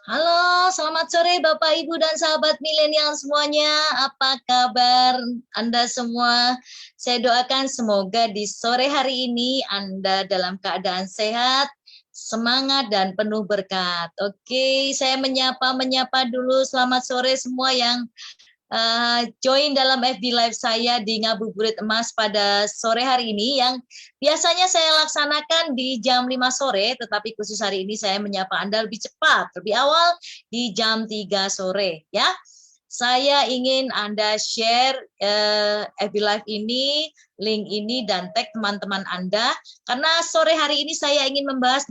Halo, selamat sore Bapak, Ibu, dan sahabat milenial semuanya. Apa kabar Anda semua? Saya doakan semoga di sore hari ini Anda dalam keadaan sehat, semangat, dan penuh berkat. Oke, saya menyapa dulu. Selamat sore semua yang join dalam FB Live saya di Ngabuburit Emas pada sore hari ini yang biasanya saya laksanakan di jam 5 sore, tetapi khusus hari ini saya menyapa Anda lebih cepat, lebih awal di jam 3 sore ya. Saya ingin Anda share FB Live ini, link ini, dan tag teman-teman Anda, karena sore hari ini saya ingin membahas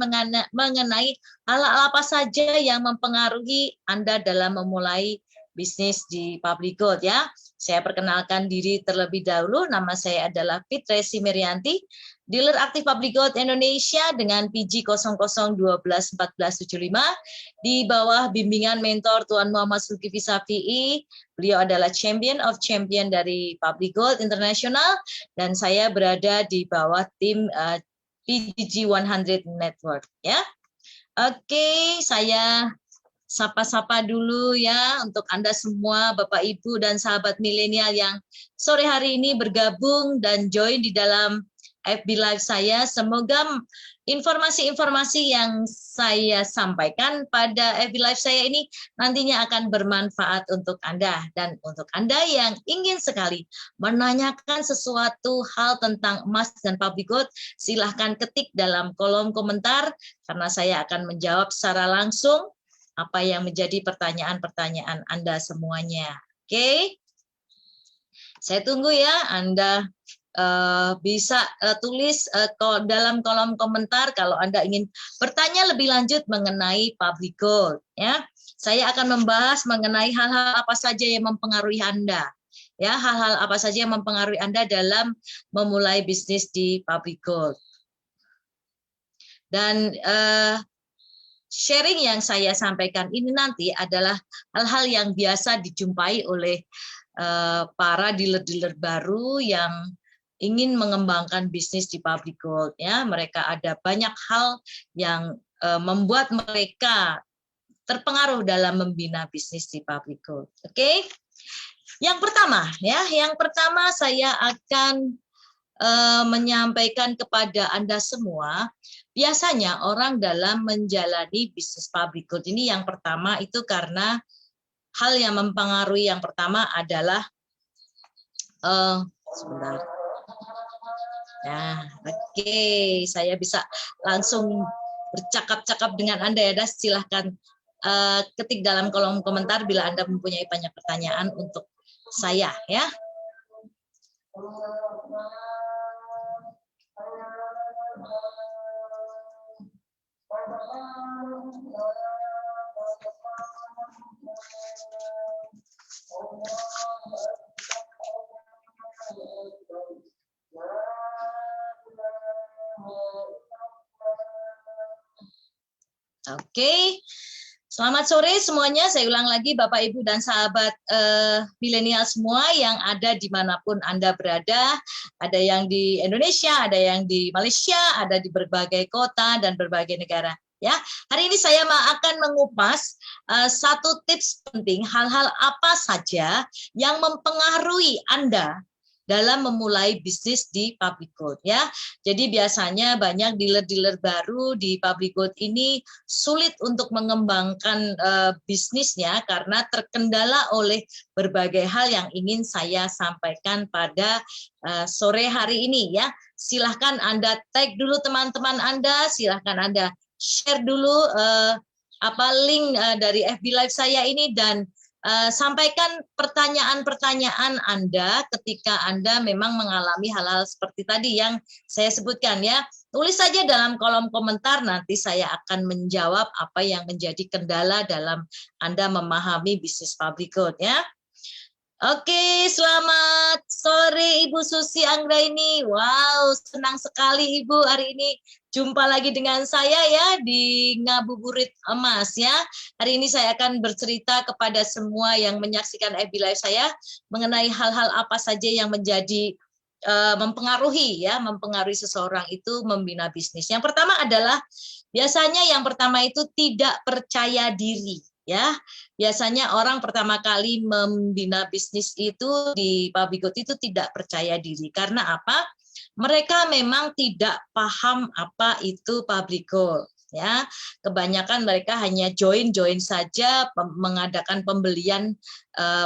mengenai hal-hal apa saja yang mempengaruhi Anda dalam memulai bisnis di Public Gold ya. Saya perkenalkan diri terlebih dahulu, nama saya adalah Fitresi Merianti, dealer aktif Public Gold Indonesia dengan PG 00121475 di bawah bimbingan mentor Tuan Muhammad Zulkifli Syafi'i. Beliau adalah champion of champion dari Public Gold International dan saya berada di bawah tim PGG 100 Network ya. Oke, saya sapa-sapa dulu ya untuk Anda semua Bapak Ibu dan sahabat milenial yang sore hari ini bergabung dan join di dalam FB Live saya. Semoga informasi-informasi yang saya sampaikan pada FB Live saya ini nantinya akan bermanfaat untuk Anda. Dan untuk Anda yang ingin sekali menanyakan sesuatu hal tentang emas dan Public Gold, silahkan ketik dalam kolom komentar karena saya akan menjawab secara langsung apa yang menjadi pertanyaan-pertanyaan Anda semuanya. Oke, saya tunggu ya Anda bisa tulis dalam kolom komentar kalau Anda ingin bertanya lebih lanjut mengenai Public Gold. Ya, saya akan membahas mengenai hal-hal apa saja yang mempengaruhi Anda. Ya, hal-hal apa saja yang mempengaruhi Anda dalam memulai bisnis di Public Gold. Dan sharing yang saya sampaikan ini nanti adalah hal-hal yang biasa dijumpai oleh para dealer-dealer baru yang ingin mengembangkan bisnis di Public Gold ya. Mereka ada banyak hal yang membuat mereka terpengaruh dalam membina bisnis di Public Gold. Oke. Yang pertama saya akan menyampaikan kepada Anda semua, biasanya orang dalam menjalani bisnis Public Gold ini yang pertama itu karena hal yang mempengaruhi yang pertama adalah sebentar. Nah, oke, saya bisa langsung bercakap-cakap dengan Anda ya, silahkan ketik dalam kolom komentar bila Anda mempunyai banyak pertanyaan untuk saya ya. Oke, selamat sore semuanya. Saya ulang lagi Bapak, Ibu, dan sahabat milenial semua yang ada dimanapun Anda berada. Ada yang di Indonesia, ada yang di Malaysia, ada di berbagai kota dan berbagai negara. Ya, hari ini saya akan mengupas satu tips penting, hal-hal apa saja yang mempengaruhi Anda dalam memulai bisnis di Public Gold ya. Jadi biasanya banyak dealer-dealer baru di Public Gold ini sulit untuk mengembangkan bisnisnya karena terkendala oleh berbagai hal yang ingin saya sampaikan pada sore hari ini ya. Silahkan Anda tag dulu teman-teman Anda, silahkan Anda share dulu link dari FB Live saya ini dan sampaikan pertanyaan-pertanyaan Anda ketika Anda memang mengalami hal-hal seperti tadi yang saya sebutkan ya. Tulis saja dalam kolom komentar, nanti saya akan menjawab apa yang menjadi kendala dalam Anda memahami bisnis Public Gold ya. Oke, selamat sore Ibu Susi Anggraini. Wow, senang sekali Ibu hari ini jumpa lagi dengan saya ya di Ngabuburit Emas ya. Hari ini saya akan bercerita kepada semua yang menyaksikan FB Live saya mengenai hal-hal apa saja yang menjadi mempengaruhi ya, mempengaruhi seseorang itu membina bisnis. Yang pertama adalah biasanya yang pertama itu tidak percaya diri ya. Biasanya orang pertama kali membina bisnis itu di public good itu tidak percaya diri. Karena apa? Mereka memang tidak paham apa itu public good. Ya, kebanyakan mereka hanya join saja, mengadakan pembelian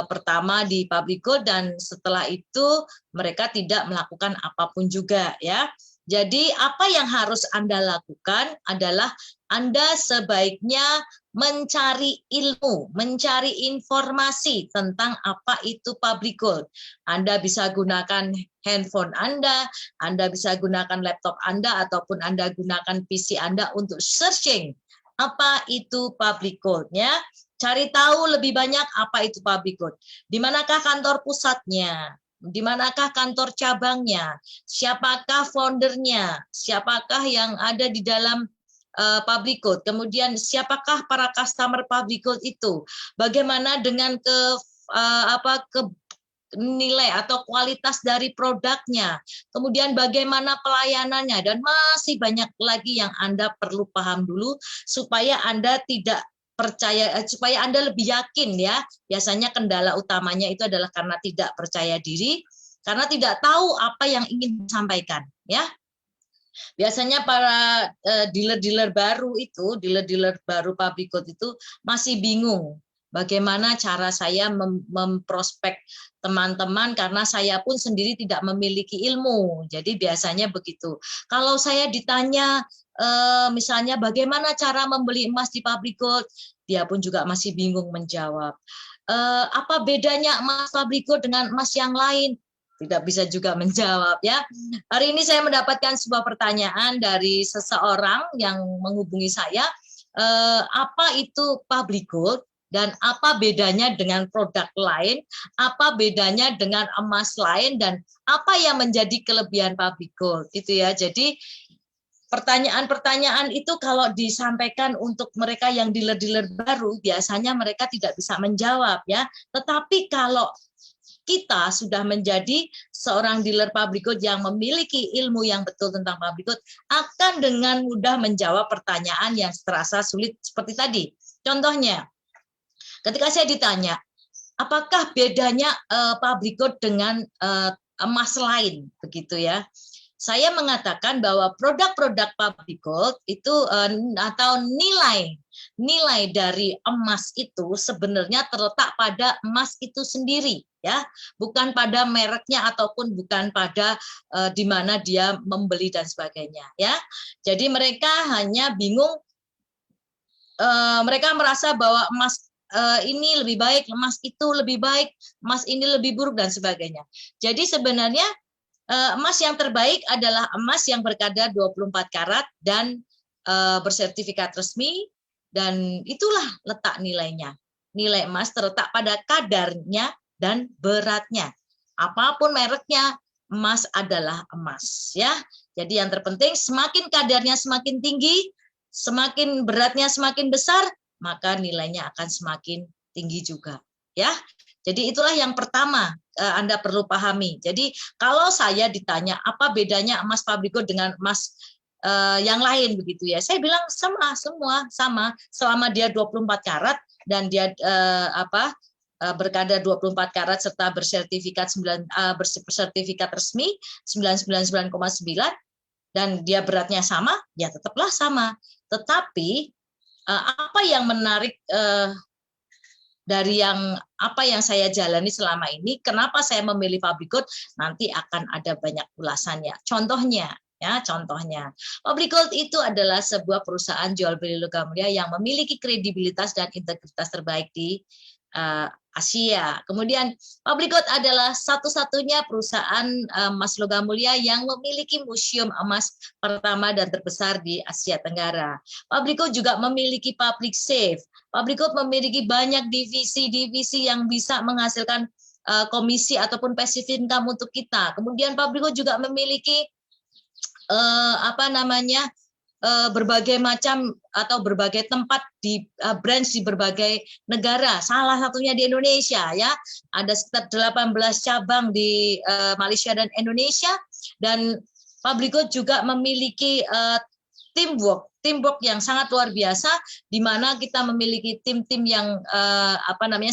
pertama di public good, dan setelah itu mereka tidak melakukan apapun juga ya. Jadi apa yang harus Anda lakukan adalah Anda sebaiknya mencari ilmu, mencari informasi tentang apa itu public good. Anda bisa gunakan handphone Anda bisa gunakan laptop Anda, ataupun Anda gunakan PC Anda untuk searching apa itu public good ya. Cari tahu lebih banyak apa itu public good. Di manakah kantor pusatnya? Di manakah kantor cabangnya? Siapakah foundernya? Siapakah yang ada di dalam public good? Kemudian siapakah para customer public good itu? Bagaimana dengan nilai atau kualitas dari produknya? Kemudian bagaimana pelayanannya? Dan masih banyak lagi yang Anda perlu paham dulu supaya Anda tidak percaya, supaya Anda lebih yakin ya. Biasanya kendala utamanya itu adalah karena tidak percaya diri, karena tidak tahu apa yang ingin disampaikan ya. Biasanya para dealer-dealer baru itu, dealer-dealer baru public good itu masih bingung bagaimana cara saya memprospek teman-teman, karena saya pun sendiri tidak memiliki ilmu. Jadi biasanya begitu. Kalau saya ditanya misalnya bagaimana cara membeli emas di public good, dia pun juga masih bingung menjawab. Apa bedanya emas public good dengan emas yang lain? Tidak bisa juga menjawab ya. Hari ini saya mendapatkan sebuah pertanyaan dari seseorang yang menghubungi saya, apa itu public good dan apa bedanya dengan produk lain, apa bedanya dengan emas lain, dan apa yang menjadi kelebihan public good itu ya. Jadi pertanyaan-pertanyaan itu kalau disampaikan untuk mereka yang dealer-dealer baru, biasanya mereka tidak bisa menjawab ya. Tetapi kalau kita sudah menjadi seorang dealer public good yang memiliki ilmu yang betul tentang public good, akan dengan mudah menjawab pertanyaan yang terasa sulit seperti tadi. Contohnya, ketika saya ditanya, apakah bedanya public good dengan emas lain, begitu ya? Saya mengatakan bahwa produk-produk public good itu atau nilai dari emas itu sebenarnya terletak pada emas itu sendiri ya, bukan pada mereknya ataupun bukan pada di mana dia membeli dan sebagainya ya. Jadi mereka hanya bingung, mereka merasa bahwa emas ini lebih baik, emas itu lebih baik, emas ini lebih buruk dan sebagainya. Jadi sebenarnya emas yang terbaik adalah emas yang berkadar 24 karat dan bersertifikat resmi, dan itulah letak nilainya. Nilai emas terletak pada kadarnya dan beratnya. Apapun mereknya, emas adalah emas ya. Jadi yang terpenting semakin kadarnya semakin tinggi, semakin beratnya semakin besar, maka nilainya akan semakin tinggi juga ya. Jadi itulah yang pertama Anda perlu pahami. Jadi kalau saya ditanya apa bedanya emas public good dengan emas yang lain begitu ya, saya bilang semua sama, selama dia 24 karat dan dia berkadar 24 karat serta bersertifikat bersertifikat resmi 99,9 dan dia beratnya sama, ya tetaplah sama. Tetapi apa yang menarik dari apa yang saya jalani selama ini, kenapa saya memilih public good, nanti akan ada banyak ulasannya. Contohnya, public good itu adalah sebuah perusahaan jual beli logam mulia yang memiliki kredibilitas dan integritas terbaik di Asia. Kemudian public good adalah satu-satunya perusahaan emas logam mulia yang memiliki museum emas pertama dan terbesar di Asia Tenggara. Public good juga memiliki public safe. Public good memiliki banyak divisi-divisi yang bisa menghasilkan komisi ataupun passive income untuk kita. Kemudian public good juga memiliki berbagai macam atau berbagai tempat di branch di berbagai negara. Salah satunya di Indonesia ya. Ada sekitar 18 cabang di Malaysia dan Indonesia, dan Publico juga memiliki teamwork yang sangat luar biasa, di mana kita memiliki tim-tim yang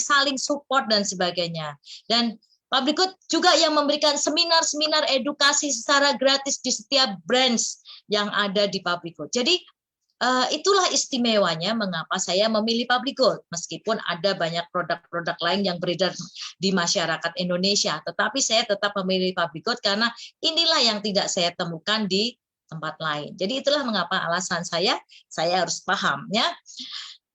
saling support dan sebagainya. Dan Publico juga yang memberikan seminar-seminar edukasi secara gratis di setiap branch yang ada di Publico. Jadi itulah istimewanya mengapa saya memilih Publico, meskipun ada banyak produk-produk lain yang beredar di masyarakat Indonesia, tetapi saya tetap memilih Publico karena inilah yang tidak saya temukan di tempat lain. Jadi itulah mengapa alasan saya harus paham ya.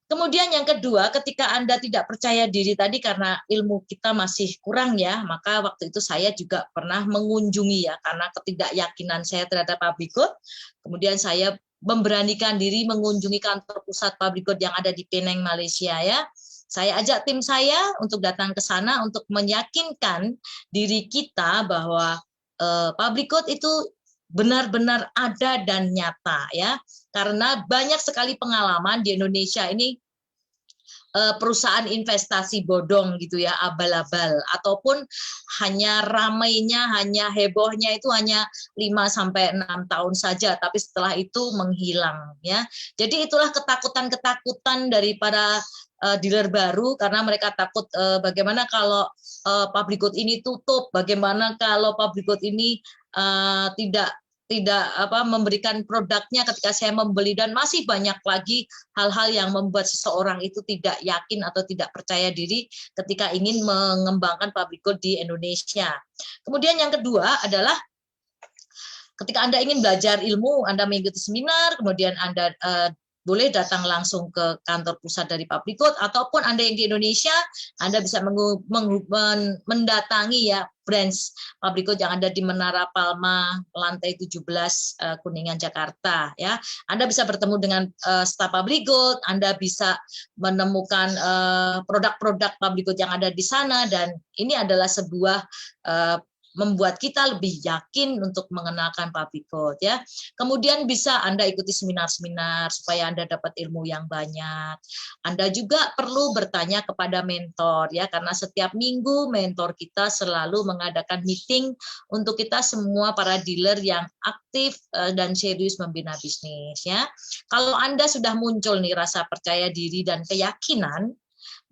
Kemudian yang kedua, ketika Anda tidak percaya diri tadi karena ilmu kita masih kurang ya, maka waktu itu saya juga pernah mengunjungi ya, karena ketidakyakinan saya terhadap Publico. Kemudian saya memberanikan diri mengunjungi kantor pusat Publico yang ada di Penang, Malaysia ya. Saya ajak tim saya untuk datang ke sana untuk meyakinkan diri kita bahwa Publico itu benar-benar ada dan nyata ya, karena banyak sekali pengalaman di Indonesia ini perusahaan investasi bodong gitu ya, abal-abal, ataupun hanya ramainya, hanya hebohnya itu hanya 5-6 tahun saja, tapi setelah itu menghilang ya. Jadi itulah ketakutan-ketakutan dari para dealer baru, karena mereka takut bagaimana kalau Publico ini tutup, bagaimana kalau Publico ini tidak memberikan produknya ketika saya membeli, dan masih banyak lagi hal-hal yang membuat seseorang itu tidak yakin atau tidak percaya diri ketika ingin mengembangkan Publico di Indonesia. Kemudian yang kedua adalah ketika Anda ingin belajar ilmu, Anda mengikuti seminar, kemudian Anda boleh datang langsung ke kantor pusat dari Publico, ataupun Anda yang di Indonesia, Anda bisa mendatangi ya branch Publico yang ada di Menara Palma, lantai 17, Kuningan, Jakarta ya. Anda bisa bertemu dengan staf Publico, Anda bisa menemukan produk-produk Publico yang ada di sana, dan ini adalah sebuah membuat kita lebih yakin untuk mengenalkan Publico ya. Kemudian bisa Anda ikuti seminar-seminar supaya Anda dapat ilmu yang banyak. Anda juga perlu bertanya kepada mentor ya, karena setiap minggu mentor kita selalu mengadakan meeting untuk kita semua para dealer yang aktif dan serius membina bisnis ya. Kalau Anda sudah muncul nih rasa percaya diri dan keyakinan,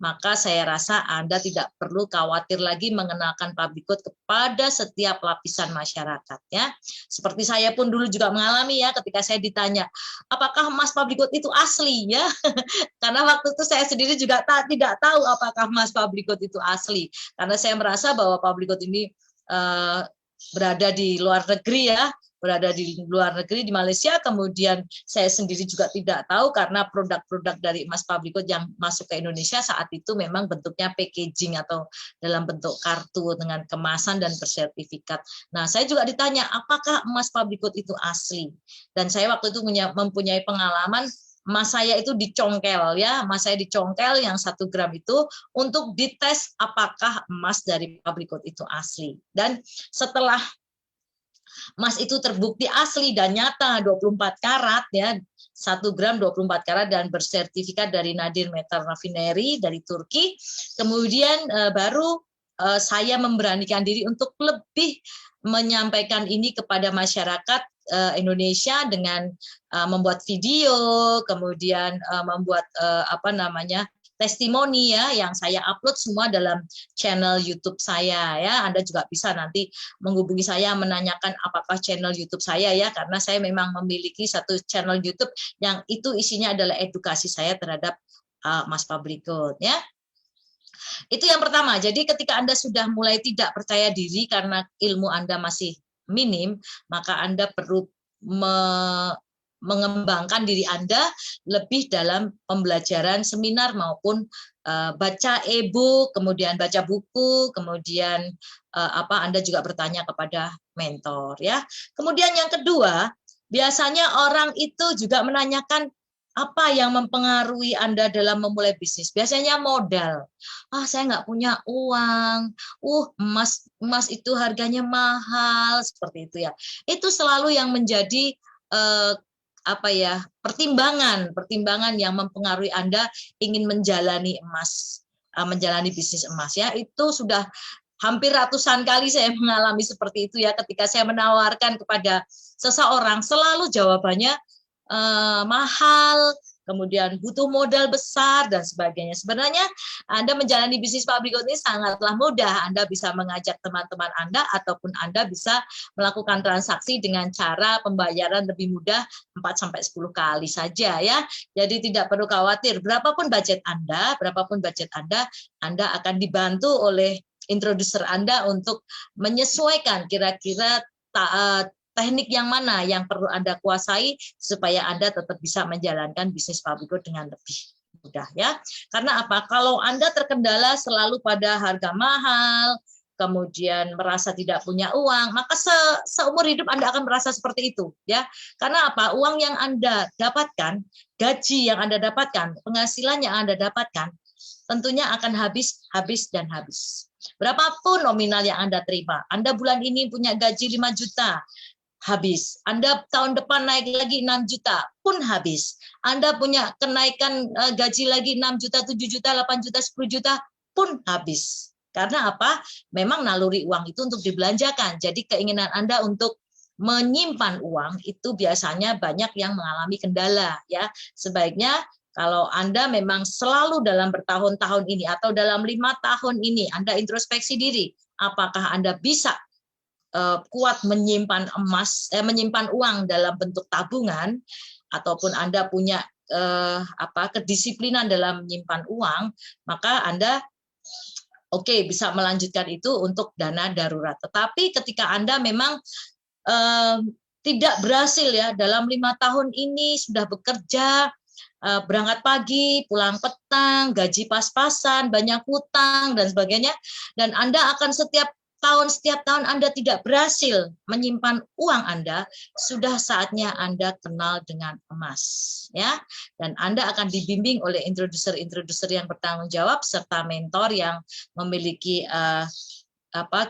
maka saya rasa Anda tidak perlu khawatir lagi mengenalkan Publico kepada setiap lapisan masyarakat ya. Seperti saya pun dulu juga mengalami ya, ketika saya ditanya, apakah emas Publico itu asli ya? Karena waktu itu saya sendiri juga tidak tahu apakah emas Publico itu asli. Karena saya merasa bahwa Publico ini berada di luar negeri ya, di Malaysia. Kemudian saya sendiri juga tidak tahu, karena produk-produk dari emas Publico yang masuk ke Indonesia saat itu memang bentuknya packaging atau dalam bentuk kartu dengan kemasan dan bersertifikat. Nah, saya juga ditanya apakah emas Publico itu asli, dan saya waktu itu mempunyai pengalaman emas saya itu dicongkel ya, emas saya dicongkel yang 1 gram itu untuk dites apakah emas dari Publico itu asli. Dan setelah emas itu terbukti asli dan nyata 24 karat ya, 1 gram 24 karat dan bersertifikat dari Nadir Metal Raffinery dari Turki. Kemudian baru saya memberanikan diri untuk lebih menyampaikan ini kepada masyarakat Indonesia dengan membuat video, kemudian membuat testimoni ya, yang saya upload semua dalam channel YouTube saya ya. Anda juga bisa nanti menghubungi saya menanyakan apakah channel YouTube saya ya, karena saya memang memiliki satu channel YouTube yang itu isinya adalah edukasi saya terhadap Mas Publico ya. Itu yang pertama. Jadi ketika Anda sudah mulai tidak percaya diri karena ilmu Anda masih minim, maka Anda perlu mengembangkan diri Anda lebih dalam pembelajaran seminar maupun baca e-book, kemudian baca buku, kemudian Anda juga bertanya kepada mentor ya. Kemudian yang kedua, biasanya orang itu juga menanyakan apa yang mempengaruhi Anda dalam memulai bisnis. Biasanya modal. Saya nggak punya uang. Emas itu harganya mahal, seperti itu ya. Itu selalu yang menjadi pertimbangan yang mempengaruhi Anda ingin menjalani menjalani bisnis emas ya. Itu sudah hampir ratusan kali saya mengalami seperti itu ya, ketika saya menawarkan kepada seseorang selalu jawabannya mahal, kemudian butuh modal besar dan sebagainya. Sebenarnya Anda menjalani bisnis public ini sangatlah mudah. Anda bisa mengajak teman-teman Anda ataupun Anda bisa melakukan transaksi dengan cara pembayaran lebih mudah 4-10 kali saja ya. Jadi tidak perlu khawatir, berapapun budget Anda, Anda akan dibantu oleh introducer Anda untuk menyesuaikan kira-kira teknik yang mana yang perlu Anda kuasai supaya Anda tetap bisa menjalankan bisnis Fabrigo dengan lebih mudah ya. Karena apa? Kalau Anda terkendala selalu pada harga mahal, kemudian merasa tidak punya uang, maka seumur hidup Anda akan merasa seperti itu ya. Karena apa? Uang yang Anda dapatkan, gaji yang Anda dapatkan, penghasilan yang Anda dapatkan tentunya akan habis. Berapapun nominal yang Anda terima, Anda bulan ini punya gaji 5 juta, habis. Anda tahun depan naik lagi 6 juta, pun habis. Anda punya kenaikan gaji lagi 6 juta, 7 juta, 8 juta, 10 juta, pun habis. Karena apa? Memang naluri uang itu untuk dibelanjakan. Jadi keinginan Anda untuk menyimpan uang itu biasanya banyak yang mengalami kendala ya. Sebaiknya kalau Anda memang selalu dalam bertahun-tahun ini atau dalam 5 tahun ini Anda introspeksi diri, apakah Anda bisa kuat menyimpan menyimpan uang dalam bentuk tabungan, ataupun Anda punya kedisiplinan dalam menyimpan uang, maka Anda bisa melanjutkan itu untuk dana darurat. Tetapi ketika Anda memang tidak berhasil ya dalam 5 tahun ini, sudah bekerja, berangkat pagi, pulang petang, gaji pas-pasan, banyak hutang dan sebagainya, dan Anda akan setiap tahun Anda tidak berhasil menyimpan uang Anda, sudah saatnya Anda kenal dengan emas ya. Dan Anda akan dibimbing oleh introducer yang bertanggung jawab serta mentor yang memiliki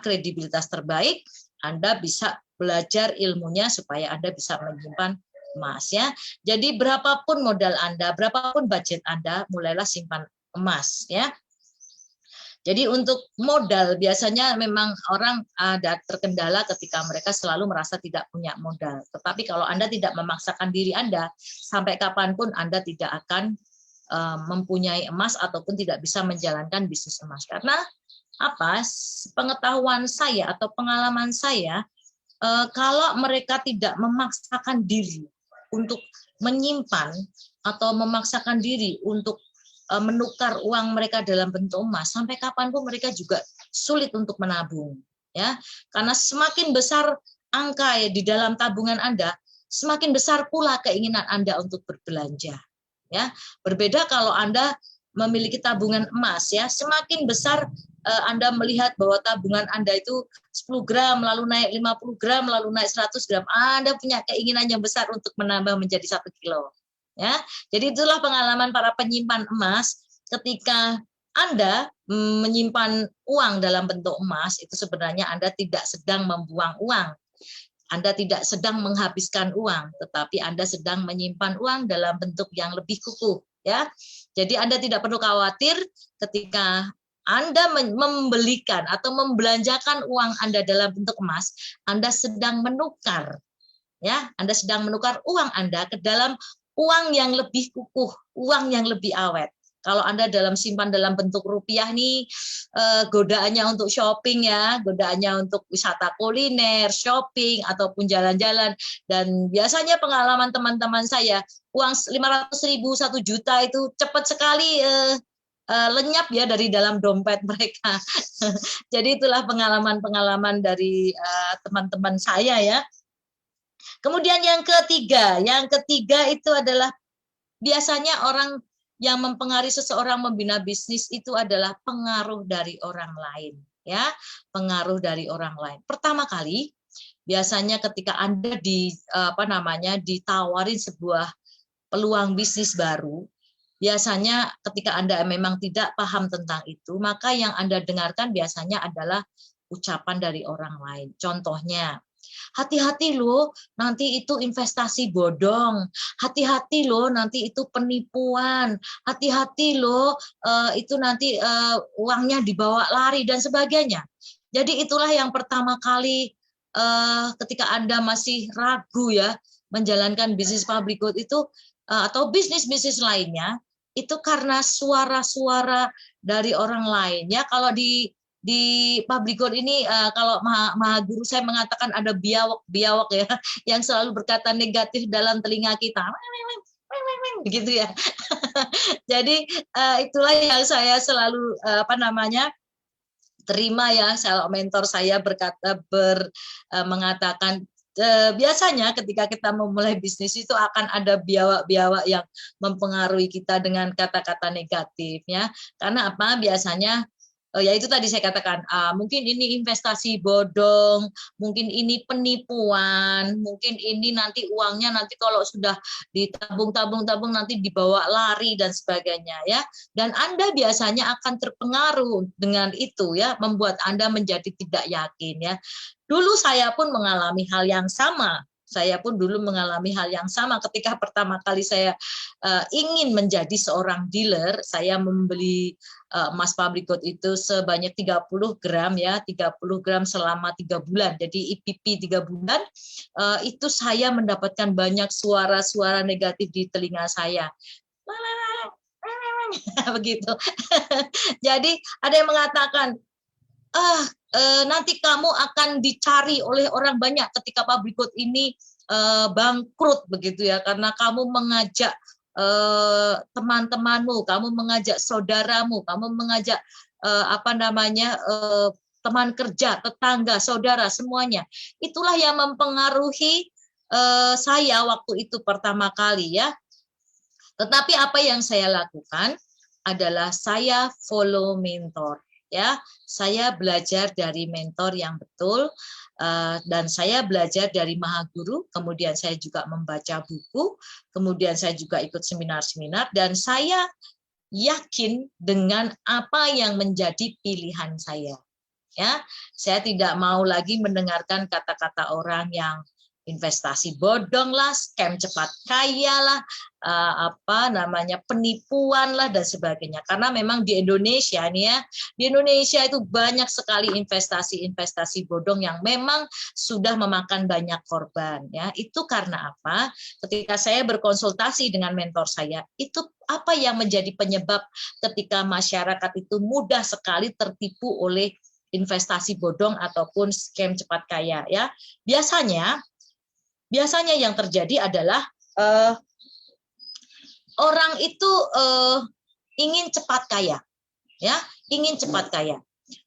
kredibilitas terbaik. Anda bisa belajar ilmunya supaya Anda bisa menyimpan emas ya. Jadi berapapun modal Anda, berapapun budget Anda, mulailah simpan emas ya. Jadi untuk modal biasanya memang orang ada terkendala ketika mereka selalu merasa tidak punya modal. Tetapi kalau Anda tidak memaksakan diri Anda, sampai kapanpun Anda tidak akan mempunyai emas ataupun tidak bisa menjalankan bisnis emas. Karena apa? Pengetahuan saya atau pengalaman saya, kalau mereka tidak memaksakan diri untuk menyimpan atau memaksakan diri untuk menukar uang mereka dalam bentuk emas, sampai kapanpun mereka juga sulit untuk menabung ya. Karena semakin besar angka ya di dalam tabungan Anda, semakin besar pula keinginan Anda untuk berbelanja ya. Berbeda kalau Anda memiliki tabungan emas ya, semakin besar Anda melihat bahwa tabungan Anda itu 10 gram lalu naik 50 gram lalu naik 100 gram, Anda punya keinginan yang besar untuk menambah menjadi 1 kilo. Ya, jadi itulah pengalaman para penyimpan emas. Ketika Anda menyimpan uang dalam bentuk emas, itu sebenarnya Anda tidak sedang membuang uang, Anda tidak sedang menghabiskan uang, tetapi Anda sedang menyimpan uang dalam bentuk yang lebih kukuh. Ya, jadi Anda tidak perlu khawatir ketika Anda membelikan atau membelanjakan uang Anda dalam bentuk emas, Anda sedang menukar, ya, Anda sedang menukar uang Anda ke dalam uang yang lebih kukuh, uang yang lebih awet. Kalau Anda simpan dalam bentuk rupiah nih, godaannya untuk shopping ya, godaannya untuk wisata kuliner, shopping, ataupun jalan-jalan. Dan biasanya pengalaman teman-teman saya, uang 500.000, 1 juta itu cepat sekali lenyap ya dari dalam dompet mereka. Jadi itulah pengalaman-pengalaman dari teman-teman saya ya. Kemudian yang ketiga itu adalah biasanya orang yang mempengaruhi seseorang membina bisnis itu adalah pengaruh dari orang lain, ya, pengaruh dari orang lain. Pertama kali biasanya ketika Anda ditawarin sebuah peluang bisnis baru, biasanya ketika Anda memang tidak paham tentang itu, maka yang Anda dengarkan biasanya adalah ucapan dari orang lain. Contohnya, Hati-hati loh, nanti itu investasi bodong. Hati-hati loh, nanti itu penipuan. Hati-hati loh, itu nanti uangnya dibawa lari dan sebagainya. Jadi itulah yang pertama kali ketika Anda masih ragu ya menjalankan bisnis public good itu atau bisnis-bisnis lainnya, itu karena suara-suara dari orang lain ya. Kalau di public good ini kalau maha guru saya mengatakan ada biawak ya yang selalu berkata negatif dalam telinga kita begitu ya. Jadi itulah yang saya selalu terima ya. Mentor saya mengatakan biasanya ketika kita memulai bisnis itu akan ada biawak-biawak yang mempengaruhi kita dengan kata-kata negatif ya. Karena apa? Biasanya ya itu tadi saya katakan, mungkin ini investasi bodong, mungkin ini penipuan, mungkin ini nanti uangnya nanti kalau sudah ditabung nanti dibawa lari dan sebagainya ya. Dan Anda biasanya akan terpengaruh dengan itu ya, membuat Anda menjadi tidak yakin ya. Dulu saya pun mengalami hal yang sama. Ketika pertama kali saya ingin menjadi seorang dealer, saya membeli emas public good itu sebanyak 30 gram ya, 30 gram selama 3 bulan. Jadi IPP 3 bulan, itu saya mendapatkan banyak suara-suara negatif di telinga saya. Begitu. Jadi ada yang mengatakan, nanti kamu akan dicari oleh orang banyak ketika public good ini bangkrut begitu ya, karena kamu mengajak teman-temanmu, kamu mengajak saudaramu, kamu mengajak teman kerja, tetangga, saudara, semuanya. Itulah yang mempengaruhi saya waktu itu pertama kali ya. Tetapi apa yang saya lakukan adalah saya follow mentor. Ya, saya belajar dari mentor yang betul, dan saya belajar dari Maha Guru. Kemudian saya juga membaca buku, kemudian saya juga ikut seminar-seminar, dan saya yakin dengan apa yang menjadi pilihan saya. Ya, saya tidak mau lagi mendengarkan kata-kata orang yang investasi bodong lah, scam cepat kaya lah, penipuan lah dan sebagainya. Karena memang di Indonesia nih ya, di Indonesia itu banyak sekali investasi bodong yang memang sudah memakan banyak korban ya. Itu karena apa? Ketika saya berkonsultasi dengan mentor saya, itu apa yang menjadi penyebab ketika masyarakat itu mudah sekali tertipu oleh investasi bodong ataupun scam cepat kaya ya. Biasanya yang terjadi adalah orang itu ingin cepat kaya, ya, ingin cepat kaya.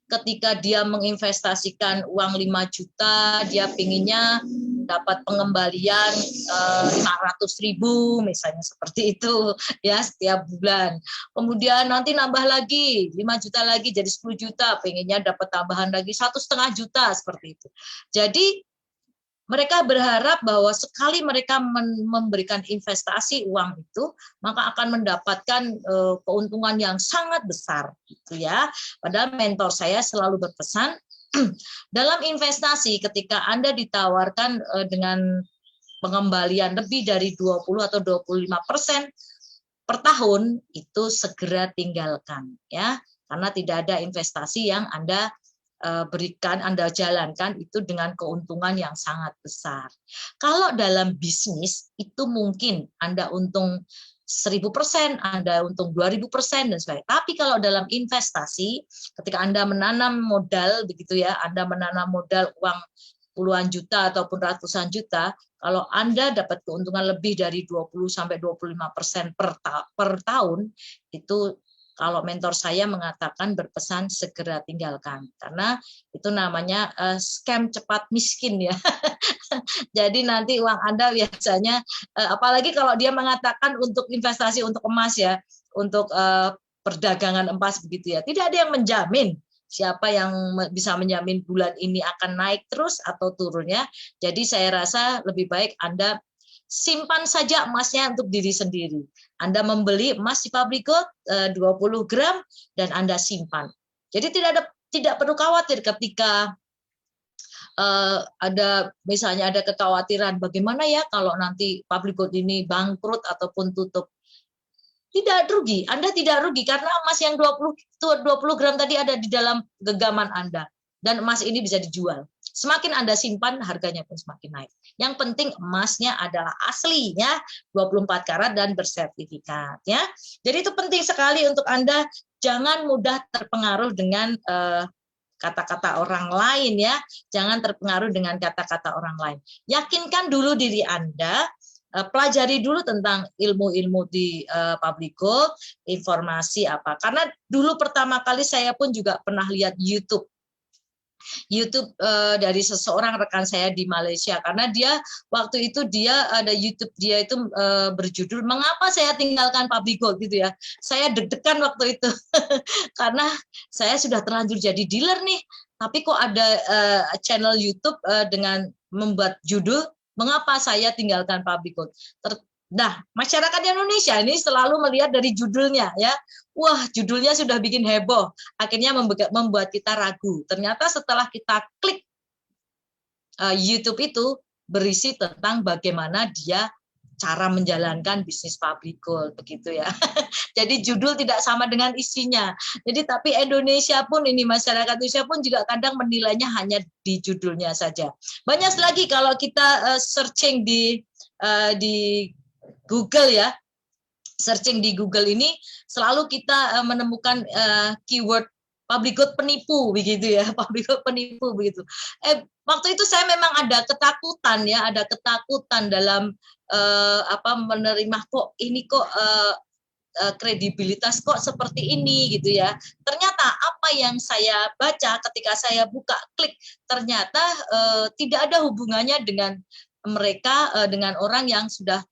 Ketika dia menginvestasikan uang 5 juta, dia pinginnya dapat pengembalian 500.000 misalnya seperti itu ya setiap bulan. Kemudian nanti nambah lagi 5 juta lagi jadi 10 juta, pinginnya dapat tambahan lagi 1,5 juta seperti itu. Jadi mereka berharap bahwa sekali mereka memberikan investasi uang itu, maka akan mendapatkan keuntungan yang sangat besar, gitu ya. Padahal mentor saya selalu berpesan, dalam investasi ketika Anda ditawarkan dengan pengembalian lebih dari 20 atau 25% per tahun, itu segera tinggalkan, ya, karena tidak ada investasi yang Anda berikan, Anda jalankan itu dengan keuntungan yang sangat besar. Kalau dalam bisnis itu mungkin Anda untung 1.000%, Anda untung 2.000% dan sebagainya. Tapi kalau dalam investasi, ketika Anda menanam modal begitu ya, Anda menanam modal uang puluhan juta ataupun ratusan juta, kalau Anda dapat keuntungan lebih dari 20-25% per tahun, itu kalau mentor saya mengatakan berpesan segera tinggalkan, karena itu namanya scam cepat miskin ya. Jadi nanti uang Anda biasanya, apalagi kalau dia mengatakan untuk investasi untuk emas ya, untuk perdagangan emas begitu ya, tidak ada yang menjamin siapa yang bisa menjamin bulan ini akan naik terus atau turunnya. Jadi saya rasa lebih baik Anda simpan saja emasnya untuk diri sendiri. Anda membeli emas di public good 20 gram dan Anda simpan. Jadi tidak perlu khawatir ketika ada misalnya ada kekhawatiran bagaimana ya kalau nanti public good ini bangkrut ataupun tutup. Tidak rugi, Anda tidak rugi karena emas yang 20 gram tadi ada di dalam genggaman Anda. Dan emas ini bisa dijual. Semakin Anda simpan, harganya pun semakin naik. Yang penting emasnya adalah aslinya 24 karat dan bersertifikat. Ya. Jadi itu penting sekali untuk Anda jangan mudah terpengaruh dengan kata-kata orang lain ya. Jangan terpengaruh dengan kata-kata orang lain. Yakinkan dulu diri Anda, pelajari dulu tentang ilmu-ilmu di public good, informasi apa. Karena dulu pertama kali saya pun juga pernah lihat YouTube dari seseorang rekan saya di Malaysia, karena dia waktu itu dia ada YouTube dia itu berjudul mengapa saya tinggalkan public good gitu ya. Saya deg-degan waktu itu karena saya sudah terlanjur jadi dealer nih, tapi kok ada channel YouTube dengan membuat judul mengapa saya tinggalkan public good. Nah, masyarakat Indonesia ini selalu melihat dari judulnya ya. Wah, judulnya sudah bikin heboh. Akhirnya membuat kita ragu. Ternyata setelah kita klik YouTube itu berisi tentang bagaimana dia cara menjalankan bisnis public good begitu ya. Jadi judul tidak sama dengan isinya. Jadi tapi Indonesia pun ini masyarakat Indonesia pun juga kadang menilainya hanya di judulnya saja. Banyak lagi kalau kita searching di Google ya. Searching di Google ini selalu kita menemukan keyword public good penipu begitu ya, public good penipu begitu. Waktu itu saya memang ada ketakutan ya, ada ketakutan dalam menerima kok ini kok kredibilitas kok seperti ini gitu ya. Ternyata apa yang saya baca ketika saya buka klik ternyata tidak ada hubungannya dengan mereka dengan orang yang sudah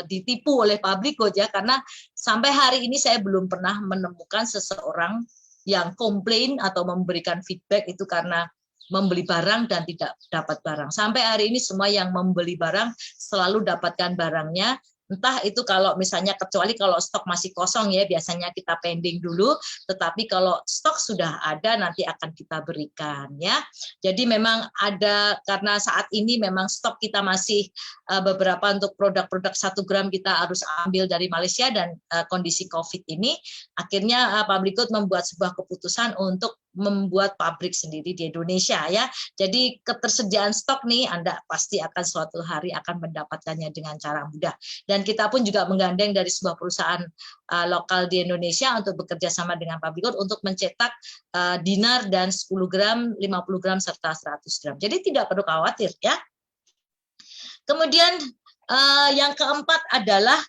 ditipu oleh public good ya, karena sampai hari ini saya belum pernah menemukan seseorang yang komplain atau memberikan feedback itu karena membeli barang dan tidak dapat barang. Sampai hari ini semua yang membeli barang selalu dapatkan barangnya. Entah itu kalau misalnya kecuali kalau stok masih kosong ya biasanya kita pending dulu, tetapi kalau stok sudah ada nanti akan kita berikan ya. Jadi memang ada karena saat ini memang stok kita masih beberapa untuk produk-produk 1 gram kita harus ambil dari Malaysia dan kondisi COVID ini akhirnya public good membuat sebuah keputusan untuk membuat pabrik sendiri di Indonesia ya. Jadi ketersediaan stok nih Anda pasti akan suatu hari akan mendapatkannya dengan cara mudah. Dan kita pun juga menggandeng dari sebuah perusahaan lokal di Indonesia untuk bekerja sama dengan public good untuk mencetak dinar dan 10 gram, 50 gram serta 100 gram. Jadi tidak perlu khawatir ya. Kemudian yang keempat adalah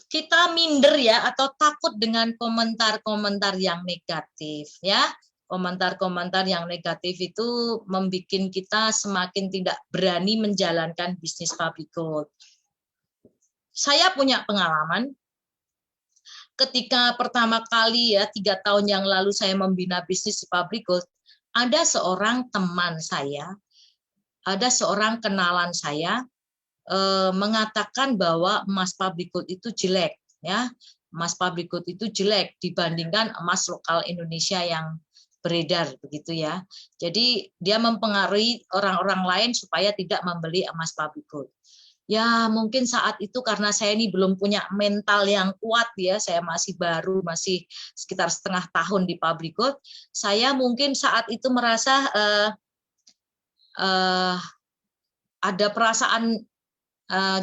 kita minder ya atau takut dengan komentar-komentar yang negatif ya. Komentar-komentar yang negatif itu membuat kita semakin tidak berani menjalankan bisnis public good. Saya punya pengalaman ketika pertama kali ya 3 tahun yang lalu saya membina bisnis public good, ada seorang teman saya, ada seorang kenalan saya mengatakan bahwa emas public good itu jelek ya, emas public good itu jelek dibandingkan emas lokal Indonesia yang beredar begitu ya. Jadi dia mempengaruhi orang-orang lain supaya tidak membeli emas public good. Ya mungkin saat itu karena saya ini belum punya mental yang kuat ya, saya masih baru, masih sekitar setengah tahun di public good, saya mungkin saat itu merasa ada perasaan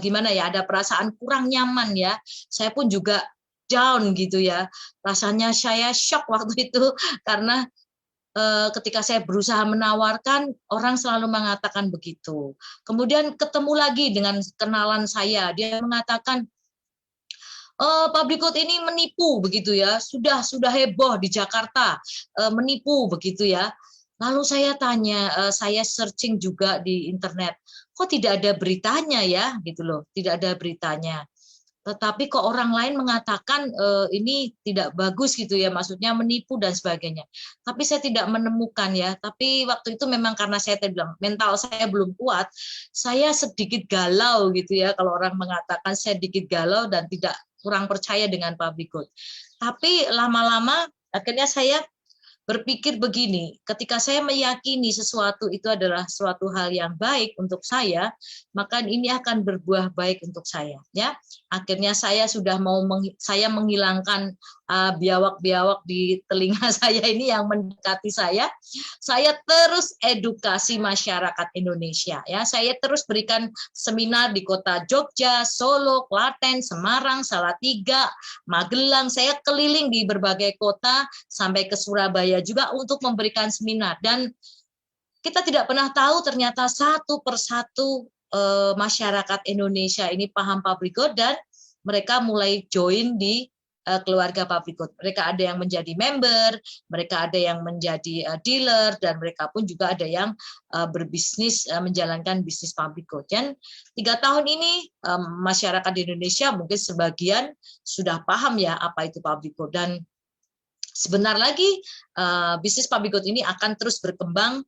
gimana ya, ada perasaan kurang nyaman ya. Saya pun juga down gitu ya. Rasanya saya shock waktu itu karena ketika saya berusaha menawarkan, orang selalu mengatakan begitu. Kemudian ketemu lagi dengan kenalan saya, dia mengatakan public good ini menipu begitu ya. Sudah heboh di Jakarta, menipu begitu ya. Lalu saya tanya, saya searching juga di internet, kok tidak ada beritanya ya, gitu loh, tidak ada beritanya. Tetapi kok orang lain mengatakan ini tidak bagus gitu ya, maksudnya menipu dan sebagainya. Tapi saya tidak menemukan ya. Tapi waktu itu memang karena saya bilang mental saya belum kuat, saya sedikit galau gitu ya. Kalau orang mengatakan saya sedikit galau dan tidak kurang percaya dengan public good. Tapi lama-lama akhirnya saya berpikir begini, ketika saya meyakini sesuatu itu adalah suatu hal yang baik untuk saya, maka ini akan berbuah baik untuk saya. Ya, akhirnya saya sudah saya menghilangkan biawak-biawak di telinga saya ini yang mendekati saya. Saya terus edukasi masyarakat Indonesia. Ya, saya terus berikan seminar di kota Jogja, Solo, Klaten, Semarang, Salatiga, Magelang. Saya keliling di berbagai kota sampai ke Surabaya juga untuk memberikan seminar, dan kita tidak pernah tahu ternyata satu persatu masyarakat Indonesia ini paham public good dan mereka mulai join di keluarga public good. Mereka ada yang menjadi member, mereka ada yang menjadi dealer, dan mereka pun juga ada yang berbisnis, menjalankan bisnis public good. Dan 3 tahun ini masyarakat di Indonesia mungkin sebagian sudah paham ya apa itu public good, dan sebentar lagi bisnis public good ini akan terus berkembang,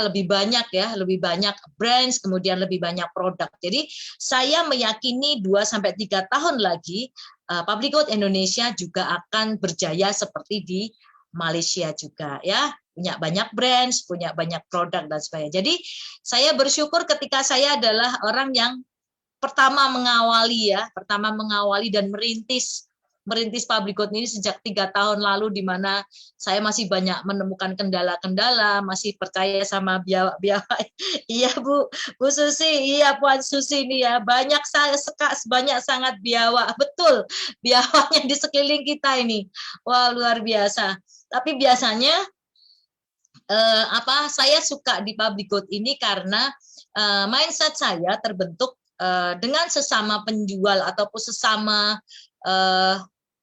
lebih banyak ya, lebih banyak brands, kemudian lebih banyak produk. Jadi saya meyakini 2-3 tahun lagi public good Indonesia juga akan berjaya seperti di Malaysia juga ya, punya banyak brands, punya banyak produk dan sebagainya. Jadi saya bersyukur ketika saya adalah orang yang pertama mengawali dan merintis public good ini sejak 3 tahun lalu, di mana saya masih banyak menemukan kendala-kendala, masih percaya sama biawak-biawak. Iya Bu Susi, iya Puan Susi ini ya, banyak sangat biawak, betul, biawaknya di sekeliling kita ini, wah luar biasa. Tapi biasanya saya suka di public good ini karena mindset saya terbentuk dengan sesama penjual ataupun sesama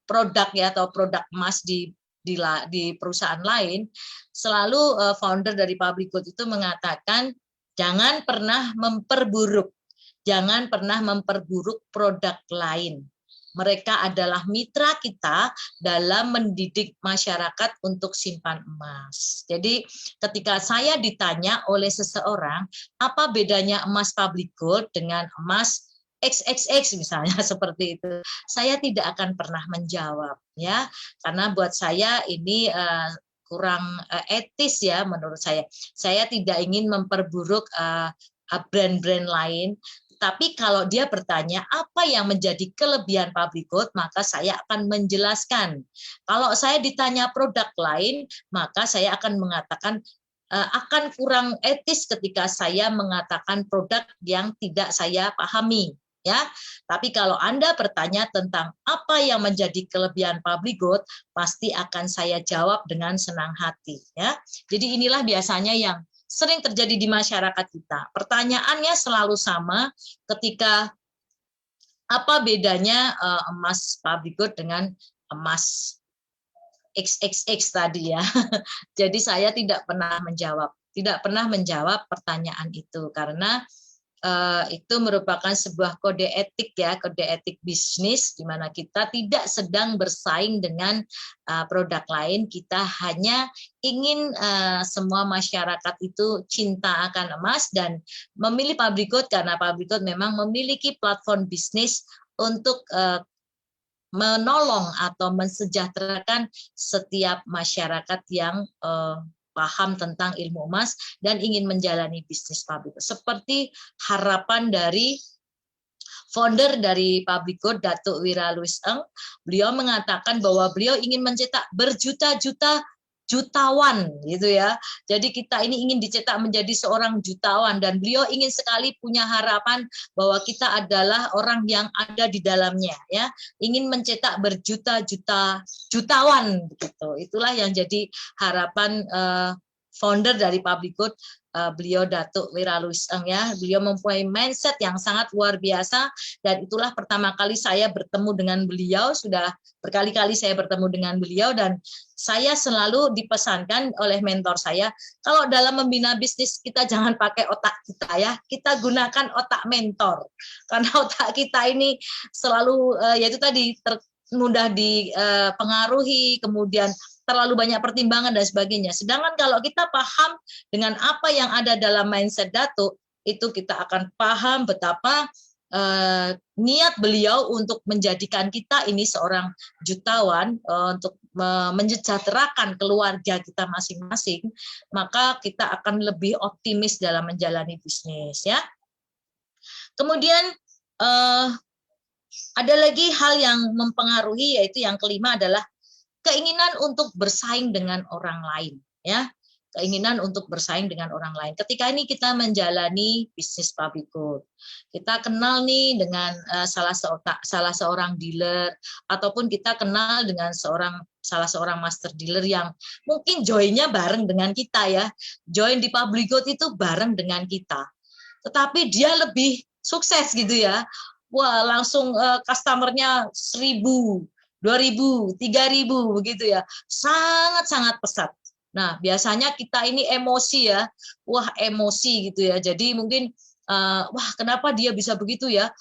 produk ya, atau produk emas di perusahaan lain. Selalu founder dari public good itu mengatakan jangan pernah memperburuk produk lain. Mereka adalah mitra kita dalam mendidik masyarakat untuk simpan emas. Jadi ketika saya ditanya oleh seseorang apa bedanya emas public good dengan emas XXX misalnya seperti itu, saya tidak akan pernah menjawab ya, karena buat saya ini kurang etis ya menurut saya. Saya tidak ingin memperburuk brand-brand lain. Tapi kalau dia bertanya apa yang menjadi kelebihan public good, maka saya akan menjelaskan. Kalau saya ditanya produk lain, maka saya akan mengatakan akan kurang etis ketika saya mengatakan produk yang tidak saya pahami. Ya, tapi kalau Anda bertanya tentang apa yang menjadi kelebihan public good, pasti akan saya jawab dengan senang hati. Ya, jadi inilah biasanya yang sering terjadi di masyarakat kita. Pertanyaannya selalu sama ketika apa bedanya emas public good dengan emas XXX tadi ya. Jadi saya tidak pernah menjawab pertanyaan itu karena itu merupakan sebuah kode etik ya, kode etik bisnis, di mana kita tidak sedang bersaing dengan produk lain. Kita hanya ingin semua masyarakat itu cinta akan emas dan memilih public good karena public good memang memiliki platform bisnis untuk menolong atau mensejahterakan setiap masyarakat yang paham tentang ilmu emas dan ingin menjalani bisnis public good. Seperti harapan dari founder dari public good, Datuk Wira Louis Eng, beliau mengatakan bahwa beliau ingin mencetak jutawan gitu ya. Jadi kita ini ingin dicetak menjadi seorang jutawan dan beliau ingin sekali punya harapan bahwa kita adalah orang yang ada di dalamnya ya. Ingin mencetak jutawan begitu. Itulah yang jadi harapan founder dari public good, beliau Datuk Wira Louis Eng ya. Beliau mempunyai mindset yang sangat luar biasa dan itulah pertama kali saya bertemu dengan beliau. Sudah berkali-kali saya bertemu dengan beliau dan saya selalu dipesankan oleh mentor saya, kalau dalam membina bisnis kita jangan pakai otak kita ya, kita gunakan otak mentor. Karena otak kita ini selalu yaitu tadi mudah dipengaruhi, kemudian terlalu banyak pertimbangan dan sebagainya. Sedangkan kalau kita paham dengan apa yang ada dalam mindset Datuk, itu kita akan paham betapa niat beliau untuk menjadikan kita ini seorang jutawan, untuk mensejahterakan keluarga kita masing-masing, maka kita akan lebih optimis dalam menjalani bisnis, ya. Kemudian ada lagi hal yang mempengaruhi, yaitu yang kelima adalah keinginan untuk bersaing dengan orang lain, ya. Keinginan untuk bersaing dengan orang lain. Ketika ini kita menjalani bisnis public good, kita kenal nih dengan salah seorang dealer, ataupun kita kenal dengan salah seorang master dealer yang mungkin joinnya bareng dengan kita, ya. Join di public good itu bareng dengan kita. Tetapi dia lebih sukses gitu, ya. Wah, langsung customernya 1.000, 2.000, 3.000 begitu, ya. Sangat-sangat pesat. Nah, biasanya kita ini emosi, ya. Wah, emosi gitu, ya. Jadi mungkin wah, kenapa dia bisa begitu, ya?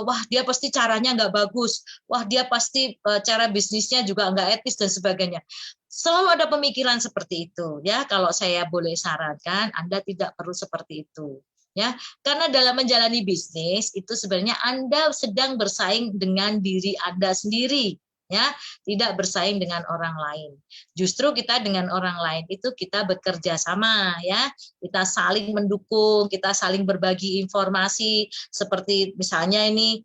Wah, dia pasti caranya nggak bagus. Wah, dia pasti cara bisnisnya juga nggak etis dan sebagainya. Selalu ada pemikiran seperti itu, ya. Kalau saya boleh sarankan, Anda tidak perlu seperti itu, ya. Karena dalam menjalani bisnis itu sebenarnya Anda sedang bersaing dengan diri Anda sendiri, ya, tidak bersaing dengan orang lain. Justru kita dengan orang lain itu kita bekerja sama, ya, kita saling mendukung, kita saling berbagi informasi. Seperti misalnya ini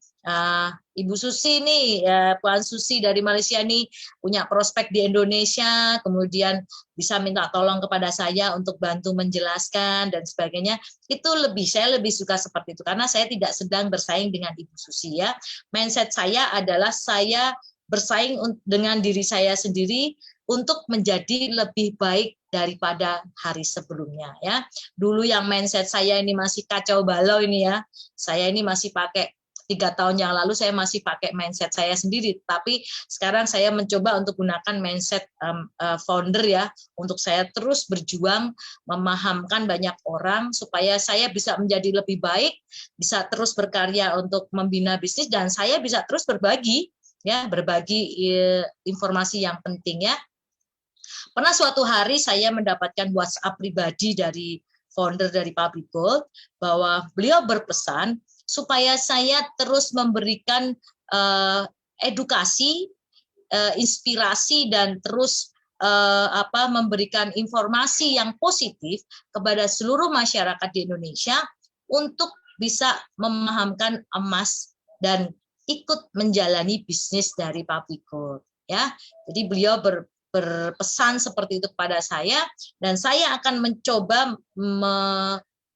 Ibu Susi nih, Puan Susi dari Malaysia nih punya prospek di Indonesia, kemudian bisa minta tolong kepada saya untuk bantu menjelaskan dan sebagainya. Itu saya lebih suka seperti itu karena saya tidak sedang bersaing dengan Ibu Susi, ya. Mindset saya adalah saya bersaing dengan diri saya sendiri untuk menjadi lebih baik daripada hari sebelumnya, ya. Dulu yang mindset saya ini masih kacau balau ini, ya. Saya ini masih pakai 3 tahun yang lalu saya masih pakai mindset saya sendiri, tapi sekarang saya mencoba untuk gunakan mindset founder, ya, untuk saya terus berjuang memahamkan banyak orang supaya saya bisa menjadi lebih baik, bisa terus berkarya untuk membina bisnis, dan saya bisa terus berbagi, ya, berbagi informasi yang penting, ya. Pernah suatu hari saya mendapatkan WhatsApp pribadi dari founder dari Public Gold bahwa beliau berpesan supaya saya terus memberikan edukasi, inspirasi, dan terus memberikan informasi yang positif kepada seluruh masyarakat di Indonesia untuk bisa memahamkan emas dan ikut menjalani bisnis dari Public Gold, ya. Jadi beliau berpesan seperti itu kepada saya, dan saya akan mencoba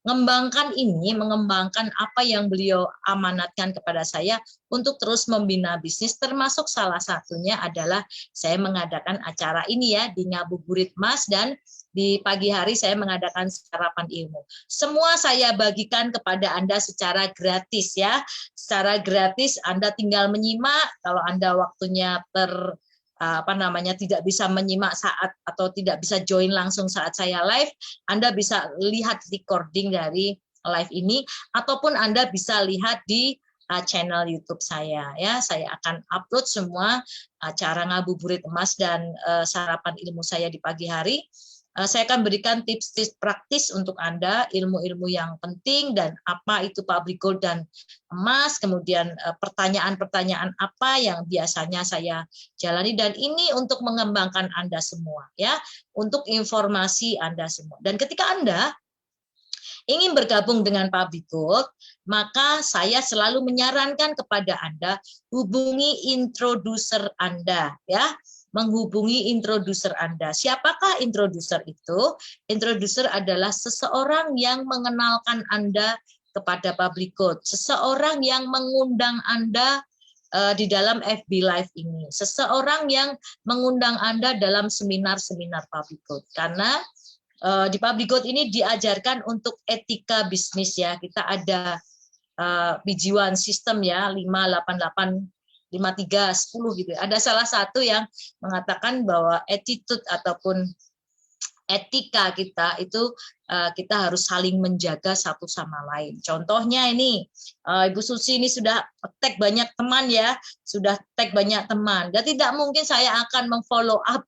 mengembangkan apa yang beliau amanatkan kepada saya untuk terus membina bisnis, termasuk salah satunya adalah saya mengadakan acara ini, ya, di Ngabuburit Mas, dan di pagi hari saya mengadakan sarapan ilmu. Semua saya bagikan kepada Anda secara gratis, ya. Secara gratis, Anda tinggal menyimak. Kalau Anda waktunya tidak bisa menyimak saat atau tidak bisa join langsung saat saya live, Anda bisa lihat recording dari live ini, ataupun Anda bisa lihat di channel YouTube saya, ya. Saya akan upload semua acara Ngabuburit Emas dan sarapan ilmu saya di pagi hari. Saya akan berikan tips-tips praktis untuk Anda, ilmu-ilmu yang penting, dan apa itu Public Gold dan emas, kemudian pertanyaan-pertanyaan apa yang biasanya saya jalani, dan ini untuk mengembangkan Anda semua, ya, untuk informasi Anda semua. Dan ketika Anda ingin bergabung dengan Public Gold, maka saya selalu menyarankan kepada Anda hubungi introducer Anda, ya. Menghubungi introducer Anda. Siapakah introducer itu? Introducer adalah seseorang yang mengenalkan Anda kepada Public Gold, seseorang yang mengundang Anda di dalam FB Live ini, seseorang yang mengundang Anda dalam seminar-seminar Public Gold. Karena di Public Gold ini diajarkan untuk etika bisnis, ya. Kita ada BG1 system, ya, 588 53, 10 gitu. Ada salah satu yang mengatakan bahwa attitude ataupun etika kita itu kita harus saling menjaga satu sama lain. Contohnya ini Ibu Susi ini sudah tag banyak teman ya, sudah tag banyak teman. Dan tidak mungkin saya akan memfollow up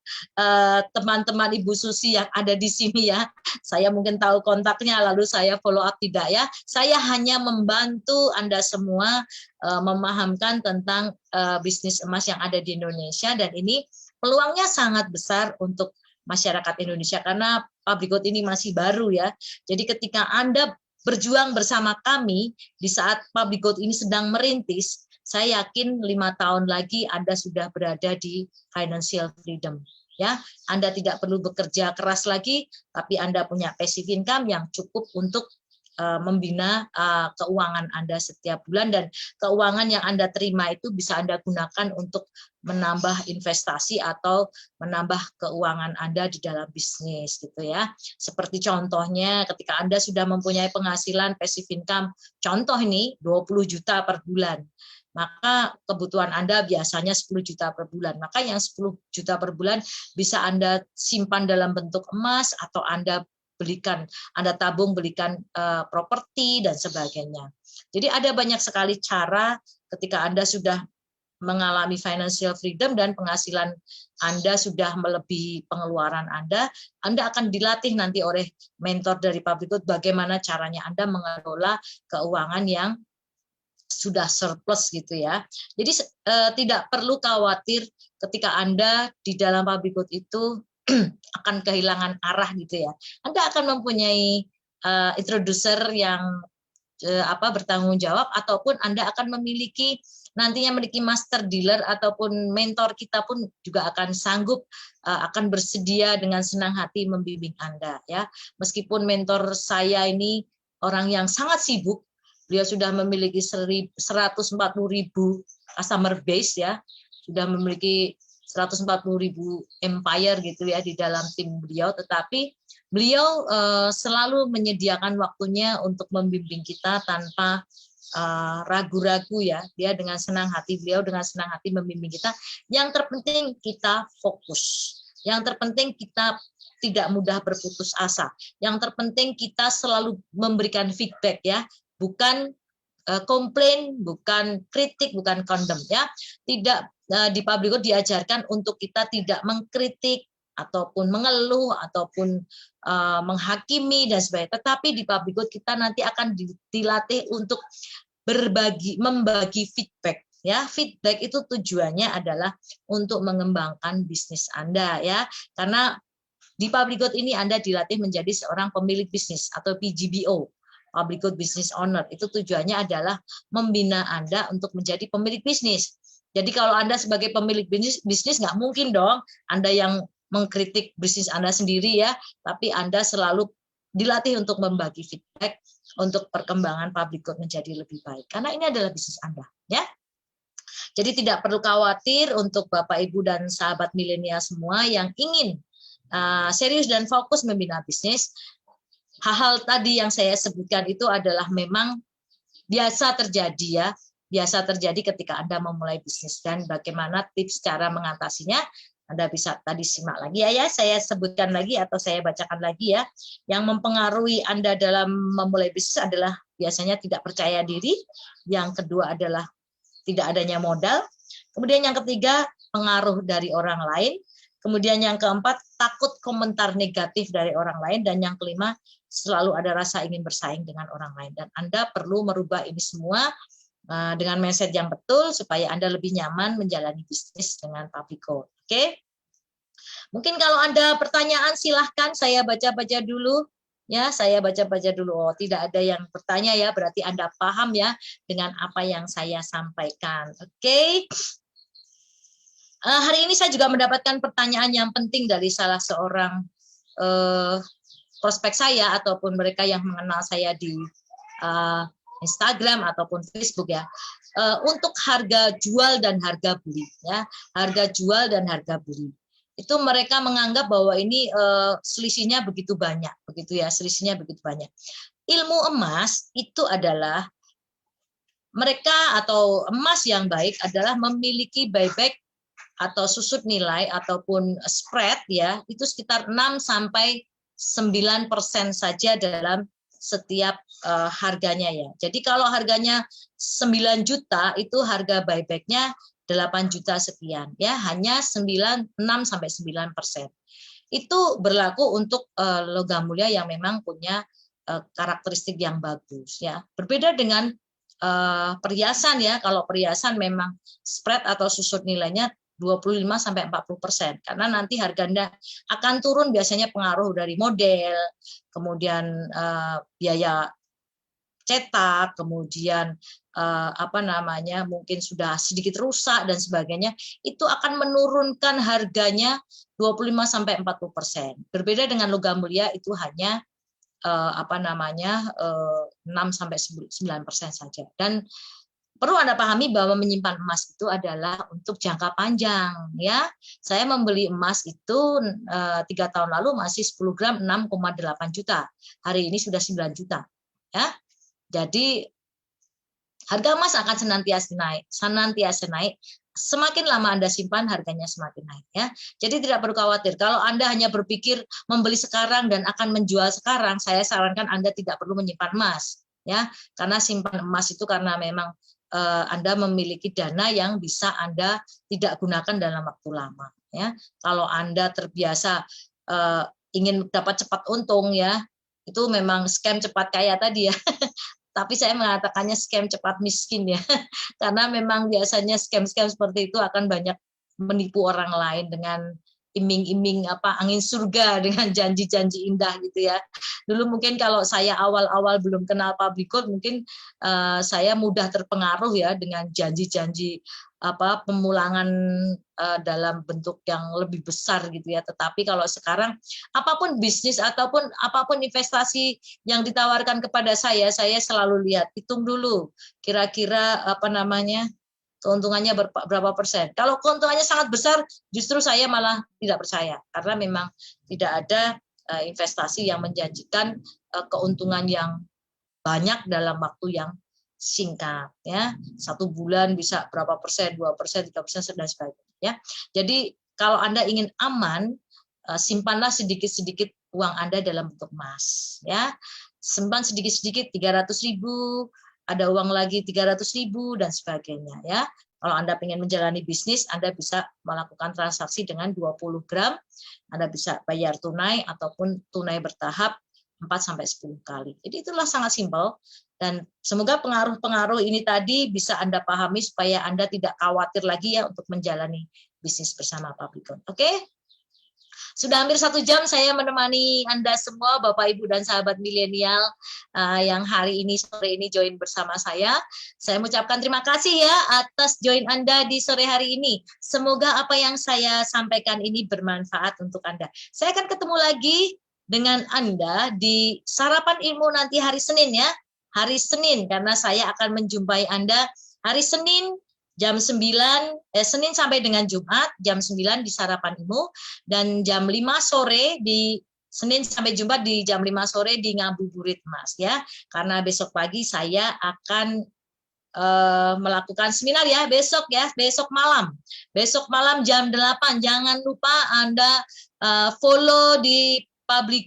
teman-teman Ibu Susi yang ada di sini ya. Saya mungkin tahu kontaknya lalu saya follow up, tidak ya. Saya hanya membantu Anda semua memahamkan tentang bisnis emas yang ada di Indonesia, dan ini peluangnya sangat besar untuk masyarakat Indonesia karena Public Gold ini masih baru ya. Jadi ketika Anda berjuang bersama kami di saat Public Gold ini sedang merintis, saya yakin 5 tahun lagi Anda sudah berada di financial freedom. Ya, Anda tidak perlu bekerja keras lagi, tapi Anda punya passive income yang cukup untuk membina keuangan Anda setiap bulan, dan keuangan yang Anda terima itu bisa Anda gunakan untuk menambah investasi atau menambah keuangan Anda di dalam bisnis gitu ya. Seperti contohnya ketika Anda sudah mempunyai penghasilan passive income, contoh ini 20 juta per bulan, maka kebutuhan Anda biasanya 10 juta per bulan. Maka yang 10 juta per bulan bisa Anda simpan dalam bentuk emas, atau Anda belikan, Anda tabung, belikan properti dan sebagainya. Jadi ada banyak sekali cara ketika Anda sudah mengalami financial freedom dan penghasilan Anda sudah melebihi pengeluaran Anda akan dilatih nanti oleh mentor dari Public Gold bagaimana caranya Anda mengelola keuangan yang sudah surplus gitu ya. Jadi tidak perlu khawatir ketika Anda di dalam Public Gold itu akan kehilangan arah gitu ya. Anda akan mempunyai introducer yang bertanggung jawab, ataupun Anda akan nantinya memiliki master dealer ataupun mentor kita pun juga akan sanggup, akan bersedia dengan senang hati membimbing Anda ya. Meskipun mentor saya ini orang yang sangat sibuk, beliau sudah memiliki 140.000 customer base ya, sudah memiliki 140.000 empire gitu ya di dalam tim beliau, tetapi beliau selalu menyediakan waktunya untuk membimbing kita tanpa ragu-ragu ya. Beliau dengan senang hati membimbing kita. Yang terpenting kita fokus. Yang terpenting kita tidak mudah berputus asa. Yang terpenting kita selalu memberikan feedback ya, bukan komplain, bukan kritik, bukan condemn ya. Tidak, di Public Gold diajarkan untuk kita tidak mengkritik ataupun mengeluh ataupun menghakimi dan sebagainya. Tetapi di Public Gold kita nanti akan dilatih untuk membagi feedback ya. Feedback itu tujuannya adalah untuk mengembangkan bisnis Anda ya. Karena di Public Gold ini Anda dilatih menjadi seorang pemilik bisnis atau PGBO. Public Gold Business Owner, itu tujuannya adalah membina Anda untuk menjadi pemilik bisnis. Jadi kalau Anda sebagai pemilik bisnis nggak mungkin dong Anda yang mengkritik bisnis Anda sendiri ya, tapi Anda selalu dilatih untuk membagi feedback untuk perkembangan Public Gold menjadi lebih baik. Karena ini adalah bisnis Anda ya. Jadi tidak perlu khawatir untuk Bapak Ibu dan sahabat milenial semua yang ingin serius dan fokus membina bisnis. Hal-hal tadi yang saya sebutkan itu adalah memang biasa terjadi ya, biasa terjadi ketika Anda memulai bisnis, dan bagaimana tips cara mengatasinya Anda bisa tadi simak lagi ya, saya sebutkan lagi atau saya bacakan lagi ya. Yang mempengaruhi Anda dalam memulai bisnis adalah biasanya tidak percaya diri, yang kedua adalah tidak adanya modal, kemudian yang ketiga pengaruh dari orang lain, kemudian yang keempat takut komentar negatif dari orang lain, dan yang kelima selalu ada rasa ingin bersaing dengan orang lain. Dan Anda perlu merubah ini semua dengan mindset yang betul supaya Anda lebih nyaman menjalani bisnis dengan Public Gold. Oke? Mungkin kalau Anda pertanyaan silahkan, saya baca-baca dulu. Ya, saya baca-baca dulu. Oh, tidak ada yang bertanya ya, berarti Anda paham ya dengan apa yang saya sampaikan. Oke? Hari ini saya juga mendapatkan pertanyaan yang penting dari salah seorang prospek saya ataupun mereka yang mengenal saya di Instagram ataupun Facebook ya, untuk harga jual dan harga beli ya, harga jual dan harga beli itu mereka menganggap bahwa ini selisihnya begitu banyak, begitu ya, selisihnya begitu banyak. Ilmu emas itu adalah mereka atau emas yang baik adalah memiliki buyback atau susut nilai ataupun spread ya, itu sekitar 6-9% saja dalam setiap harganya ya. Jadi kalau harganya 9 juta itu harga buyback-nya 8 juta sekian ya, hanya 6-9%. Itu berlaku untuk logam mulia yang memang punya karakteristik yang bagus ya. Berbeda dengan perhiasan ya. Kalau perhiasan memang spread atau susut nilainya 25-40%, karena nanti harga Anda akan turun, biasanya pengaruh dari model, kemudian biaya cetak, kemudian mungkin sudah sedikit rusak dan sebagainya, itu akan menurunkan harganya 25-40%. Berbeda dengan logam mulia, itu hanya 6-9% saja. Dan perlu Anda pahami bahwa menyimpan emas itu adalah untuk jangka panjang ya. Saya membeli emas itu 3 tahun lalu masih 10 gram 6,8 juta. Hari ini sudah 9 juta ya. Jadi harga emas akan senantiasa naik. Semakin lama Anda simpan, harganya semakin naik ya. Jadi tidak perlu khawatir. Kalau Anda hanya berpikir membeli sekarang dan akan menjual sekarang, saya sarankan Anda tidak perlu menyimpan emas ya. Karena simpan emas itu karena memang Anda memiliki dana yang bisa Anda tidak gunakan dalam waktu lama ya. Kalau Anda terbiasa ingin dapat cepat untung ya, itu memang scam cepat kaya tadi ya. Tapi saya mengatakannya scam cepat miskin ya, karena memang biasanya scam-scam seperti itu akan banyak menipu orang lain dengan iming-iming angin surga, dengan janji-janji indah gitu ya. Dulu mungkin kalau saya awal-awal belum kenal public gold, mungkin saya mudah terpengaruh ya dengan janji-janji pemulangan dalam bentuk yang lebih besar gitu ya. Tetapi kalau sekarang apapun bisnis ataupun apapun investasi yang ditawarkan kepada saya selalu lihat, hitung dulu kira-kira keuntungannya berapa persen. Kalau keuntungannya sangat besar, justru saya malah tidak percaya, karena memang tidak ada investasi yang menjanjikan keuntungan yang banyak dalam waktu yang singkat ya. 1 bulan bisa berapa persen, 2%, 3%, dan sebagainya ya. Jadi kalau Anda ingin aman, simpanlah sedikit-sedikit uang Anda dalam bentuk emas ya. Simpan sedikit-sedikit 300.000, ada uang lagi 300.000 dan sebagainya ya. Kalau Anda ingin menjalani bisnis, Anda bisa melakukan transaksi dengan 20 gram. Anda bisa bayar tunai ataupun tunai bertahap 4-10 kali. Jadi itulah sangat simpel, dan semoga pengaruh-pengaruh ini tadi bisa Anda pahami supaya Anda tidak khawatir lagi ya untuk menjalani bisnis bersama public gold. Oke? Sudah hampir 1 jam saya menemani Anda semua, Bapak, Ibu, dan sahabat milenial yang hari ini, sore ini join bersama saya. Saya mengucapkan terima kasih ya atas join Anda di sore hari ini. Semoga apa yang saya sampaikan ini bermanfaat untuk Anda. Saya akan ketemu lagi dengan Anda di Sarapan Ilmu nanti hari Senin ya. Hari Senin, karena saya akan menjumpai Anda hari Senin jam 9, Senin sampai dengan Jumat, jam 9 di Sarapan Ilmu, dan jam 5 sore di Senin sampai Jumat di jam 5 sore di Ngabuburit Mas ya. Karena besok pagi saya akan melakukan seminar ya, besok malam. Besok malam jam 8. Jangan lupa Anda follow di Public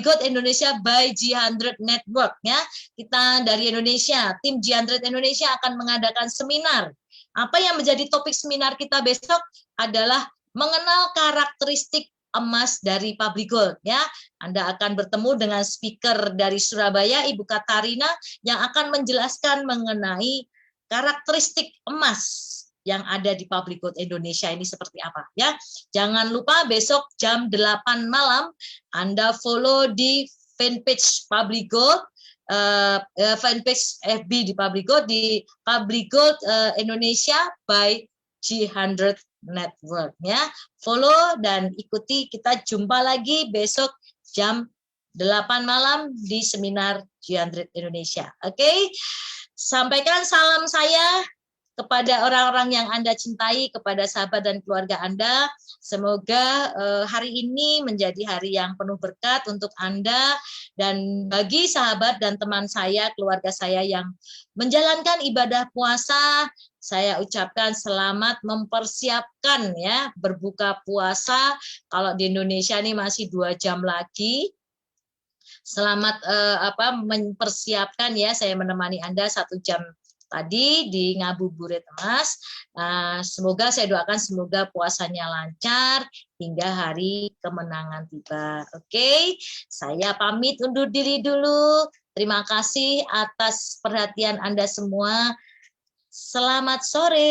Gold Indonesia by G100 Network ya. Kita dari Indonesia, tim G100 Indonesia akan mengadakan seminar. Apa yang menjadi topik seminar kita besok adalah mengenal karakteristik emas dari public gold ya. Anda akan bertemu dengan speaker dari Surabaya, Ibu Katarina, yang akan menjelaskan mengenai karakteristik emas yang ada di Public Gold Indonesia ini seperti apa ya. Jangan lupa besok jam 8 malam Anda follow di fanpage Public Gold, fanpage FB di Public Gold, di Public Gold Indonesia by G100 Network ya. Follow dan ikuti, kita jumpa lagi besok jam 8 malam di seminar G100 Indonesia. Oke. Sampaikan salam saya kepada orang-orang yang Anda cintai, kepada sahabat dan keluarga Anda. Semoga hari ini menjadi hari yang penuh berkat untuk Anda, dan bagi sahabat dan teman saya, keluarga saya yang menjalankan ibadah puasa, saya ucapkan selamat mempersiapkan ya berbuka puasa. Kalau di Indonesia ini masih 2 jam lagi. Selamat mempersiapkan ya, saya menemani Anda 1 jam tadi di Ngabuburit Emas. Semoga saya doakan semoga puasanya lancar hingga hari kemenangan tiba. Oke, saya pamit undur diri dulu. Terima kasih atas perhatian Anda semua. Selamat sore.